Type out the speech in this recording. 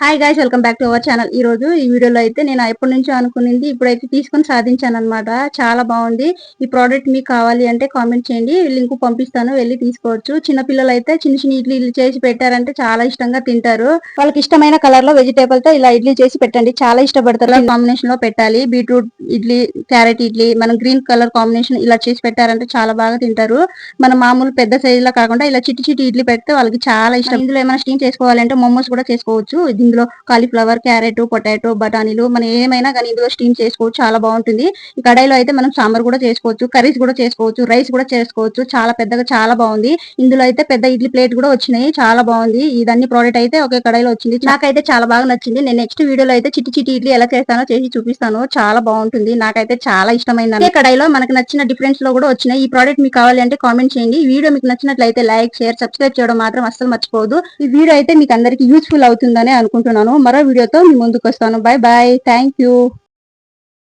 Hi guys, welcome back to our channel. ఈ రోజు ఈ వీడియోలో అయితే నేను ఎప్పటి నుంచో అనుకునింది ఇప్పుడైతే తీసుకొని సాధించాను అనమాట. చాలా బాగుంది. ఈ ప్రోడక్ట్ మీకు కావాలి అంటే కామెంట్ చేయండి, లింక్ పంపిస్తాను, వెళ్ళి తీసుకోవచ్చు. చిన్న పిల్లలు అయితే చిన్న చిన్న ఇడ్లీ చేసి పెట్టారంటే చాలా ఇష్టంగా తింటారు. వాళ్ళకి ఇష్టమైన కలర్ లో వెజిటేబుల్ తో ఇలా ఇడ్లీ చేసి పెట్టండి, చాలా ఇష్టపడతారు. కాంబినేషన్ లో పెట్టాలి, బీట్రూట్ ఇడ్లీ, క్యారెట్ ఇడ్లీ, మనం గ్రీన్ కలర్ కాంబినేషన్ ఇలా చేసి పెట్టారంటే చాలా బాగా తింటారు. మన మామూలు పెద్ద సైజ్ లో కాకుండా ఇలా చిట్టి చిట్టి ఇడ్లీ పెడితే వాళ్ళకి చాలా ఇష్టం. ఇందులో ఏమైనా స్టీమ్ చేసుకోవాలంటే మోమోస్ కూడా చేసుకోవచ్చు. ఇందులో కాలీఫ్లవర్, క్యారెట్, పొటాటో, బఠానీలు మనం ఏమైనా కానీ ఇందులో స్టీమ్ చేసుకోవచ్చు, చాలా బాగుంటుంది. ఈ కడాయిలో అయితే మనం సాంబార్ కూడా చేసుకోవచ్చు, కర్రీస్ కూడా చేసుకోవచ్చు, రైస్ కూడా చేసుకోవచ్చు. చాలా పెద్దగా చాలా బాగుంది. ఇందులో అయితే పెద్ద ఇడ్లీ ప్లేట్ కూడా వచ్చినాయి, చాలా బాగుంది. ఇదన్నీ ప్రోడక్ట్ అయితే ఒకే కడాయిలో వచ్చింది. నాకైతే చాలా బాగా నచ్చింది. నేను నెక్స్ట్ వీడియోలో అయితే చిట్టి చిట్టి ఇడ్లీ ఎలా చేస్తానో చేసి చూపిస్తాను. చాలా బాగుంటుంది, నాకైతే చాలా ఇష్టమైంది. అదే కడాయిలో మనకు నచ్చిన డిఫరెన్స్ లో కూడా వచ్చినాయి. ఈ ప్రోడక్ట్ మీకు కావాలి అంటే కామెంట్ చేయండి. ఈ వీడియో మీకు నచ్చినట్లయితే లైక్, షేర్, సబ్స్క్రైబ్ చేయడం మాత్రం అస్సలు మర్చిపోవద్దు. ఈ వీడియో అయితే మీకు అందరికి యూస్ఫుల్ అవుతుందని అనుకుంటున్నాను. మరో వీడియోతో మీ ముందుకు వస్తాను. Bye bye, thank you.